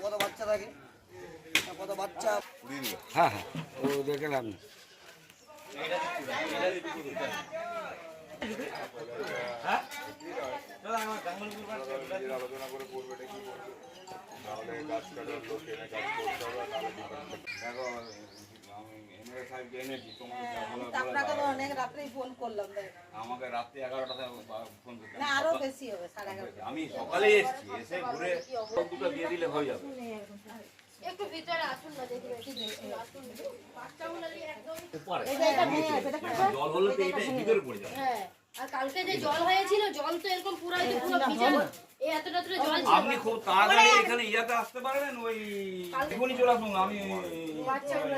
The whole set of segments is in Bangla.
কত বাচ্চা থাকে, কত বাচ্চা। হ্যাঁ হ্যাঁ, ও দেখলাম। আলোচনা করে করবে এটা কি করবে, নাহলে গাছ কাটার লোক এনে কাজ করতে হবে, নাহলে দেখো আমি এমএলএ সাহেবকে এনেছি, আপনাকে তো অনেক রাত্রেই ফোন করলাম, আমাকে রাত্রি 11টাতে ফোন করতে, না আরো বেশি হবে, 11:30। আমি সকালেই এসেছি, এসে ঘুরে দুটো দিয়ে দিলে হয়ে যাবে। একটু ভিতরে আসুন না, দেখি আসুন, বাচ্চাগুলো একদম জল হলে তো এটা ভিতরে পড়ে যাবে। হ্যাঁ, আর কালকে যে জল হয়েছিল, জল তো এরকম পুরো ভিজে, এই এতটা জল ছিল। আপনি খুব তাড়াতাড়ি এখানে ইয়াতে আসতে পারবেন, ওই এখনই চলে আসুন। আমি বাচ্চাগুলো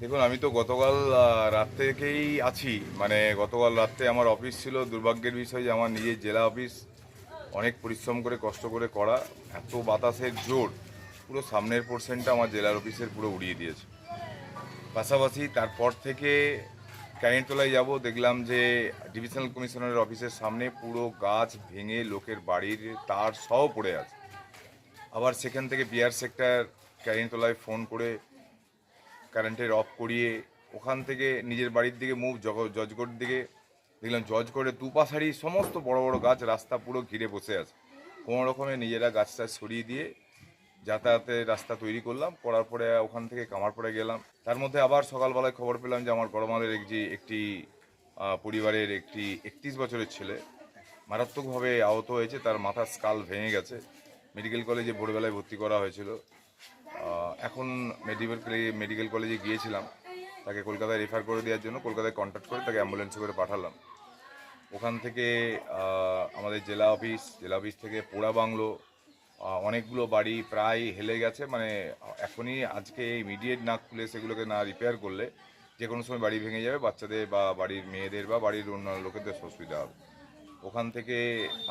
দেখুন, আমি তো গতকাল রাত থেকেই আছি, মানে গতকাল রাতে আমার অফিস ছিল। দুর্ভাগ্যের বিষয় যে আমার নিজের জেলা অফিস অনেক পরিশ্রম করে কষ্ট করে করা, এত বাতাসের জোর পুরো সামনের পোর্শনটা আমার জেলার অফিসের পুরো উড়িয়ে দিয়েছে। পাশাপাশি তারপর থেকে ক্যানিংতলায় যাব, দেখলাম যে ডিভিশনাল কমিশনারের অফিসের সামনে পুরো গাছ ভেঙে লোকের বাড়ির তার সহ পড়ে আছে। আবার সেখান থেকে বিআর সেক্টর ক্যানিংতলায় ফোন করে কারেন্টের অফ করিয়ে ওখান থেকে নিজের বাড়ির দিকে মুভ জজগড়ের দিকে দেখলাম জজগড়ের দুপাশারি সমস্ত বড় বড় গাছ রাস্তা পুরো ঘিরে বসে আছে। কোনো রকমে নিজেরা গাছটা সরিয়ে দিয়ে যাতায়াতের রাস্তা তৈরি করলাম, করার পরে ওখান থেকে কামারপাড়ে গেলাম। তার মধ্যে আবার সকালবেলায় খবর পেলাম যে আমার গড়মালের একটি পরিবারের একটি 31 বছরের ছেলে মারাত্মকভাবে আহত হয়েছে, তার মাথার স্কাল ভেঙে গেছে। মেডিকেল কলেজে ভোরবেলায় ভর্তি করা হয়েছিল। এখন মেডিকেল কলেজে গিয়েছিলাম তাকে কলকাতায় রেফার করে দেওয়ার জন্য, কলকাতায় কন্ট্যাক্ট করে তাকে অ্যাম্বুলেন্সে করে পাঠালাম। ওখান থেকে আমাদের জেলা অফিস থেকে পোড়া বাংলো অনেকগুলো বাড়ি প্রায় হেলে গেছে। মানে এখনই আজকে ইমিডিয়েট না খুলে সেগুলোকে না রিপেয়ার করলে যে কোনো সময় বাড়ি ভেঙে যাবে, বাচ্চাদের বা বাড়ির মেয়েদের বা বাড়ির অন্যান্য লোকেদের অসুবিধা হবে। ওখান থেকে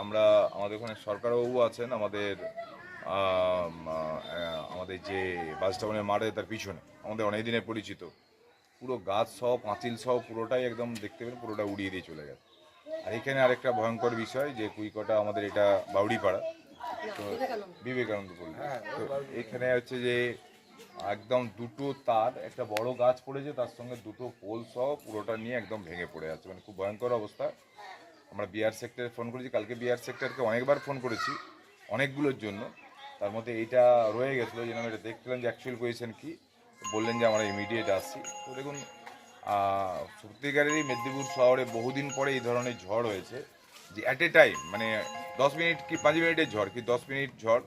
আমরা আমাদের ওখানে সরকারবাবু আছেন, আমাদের যে বাসটাউনের মাঠে তার পিছনে আমাদের অনেক দিনের পরিচিত, পুরো গাছ সহ পাঁচিল সহ পুরোটাই একদম দেখতে পেলেন পুরোটা উড়িয়ে দিয়ে চলে গেছে। আর এখানে আরেকটা ভয়ঙ্কর বিষয় যে কুইকটা আমাদের এটা বাউড়িপাড়া, তো বিবেকানন্দ পল্লী, তো এখানে হচ্ছে যে একদম দুটো তার, একটা বড় গাছ পড়েছে, তার সঙ্গে দুটো পোল সহ পুরোটা নিয়ে একদম ভেঙে পড়ে আছে। মানে খুব ভয়ঙ্কর অবস্থা। আমরা বিআর সেক্টরে ফোন করেছি, কালকে বিআর সেক্টরকে অনেকবার ফোন করেছি অনেকগুলোর জন্য, তার মধ্যে এইটা রয়ে গেছিলো যেন আমি এটা দেখছিলাম যে অ্যাকচুয়াল পজিশন কী, বললেন যে আমরা ইমিডিয়েট আসছি। তো দেখুন, সত্যিকারেরই মেদিনীপুর শহরে বহুদিন পরে এই ধরনের ঝড় হয়েছে যে অ্যাট এ টাইম, মানে 10 মিনিট কি 5 মিনিটের ঝড় কি 10 মিনিট ঝড়,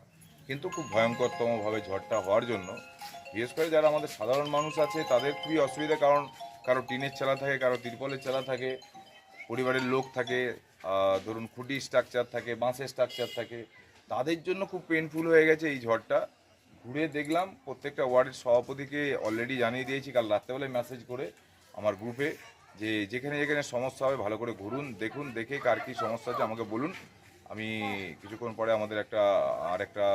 কিন্তু খুব ভয়ঙ্করতমভাবে ঝড়টা হওয়ার জন্য বিশেষ করে যারা আমাদের সাধারণ মানুষ আছে তাদের খুবই অসুবিধা। কারণ কারো টিনের চালা থাকে, কারো তিরপলের চালা থাকে, পরিবারের লোক থাকে, ধরুন খুঁটি স্ট্রাকচার থাকে, বাঁশের স্ট্রাকচার থাকে, তাদের জন্য খুব পেনফুল হয়ে গেছে এই ঝড়টা। ঘুরে দেখলাম প্রত্যেকটা ওয়ার্ডের সভাপতিকে অলরেডি জানিয়ে দিয়েছি কাল রাত্রেবেলায় মেসেজ করে আমার গ্রুপে, যে যেখানে যেখানে সমস্যা হবে ভালো করে ঘুরুন, দেখুন, দেখে কার কী সমস্যা আছে আমাকে বলুন। আমি কিছুক্ষণ পরে আমাদের আরেকটা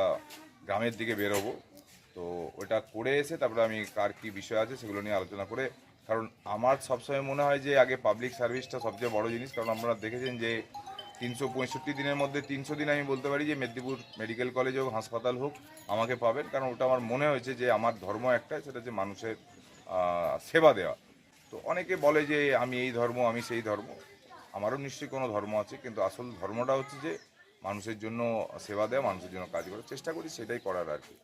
গ্রামের দিকে বেরোবো, তো ওটা করে এসে তারপরে আমি কার কী বিষয় আছে সেগুলো নিয়ে আলোচনা করে, কারণ আমার সবসময় মনে হয় যে আগে পাবলিক সার্ভিসটা সবচেয়ে বড় জিনিস। কারণ আপনারা দেখেছেন যে 365 দিনের মধ্যে 300 দিন আমি বলতে পারি যে মেদিনীপুর মেডিকেল কলেজ হোক, হাসপাতাল হোক, আমাকে পাবেন। কারণ ওটা আমার মনে হয়েছে যে আমার ধর্ম একটাই, সেটা হচ্ছে মানুষের সেবা দেওয়া। তো অনেকে বলে যে আমি এই ধর্ম, আমি সেই ধর্ম, আমারও নিশ্চয়ই কোনো ধর্ম আছে, কিন্তু আসল ধর্মটা হচ্ছে যে মানুষের জন্য সেবা দেওয়া, মানুষের জন্য কাজ করার চেষ্টা করি, সেটাই করার আর কি।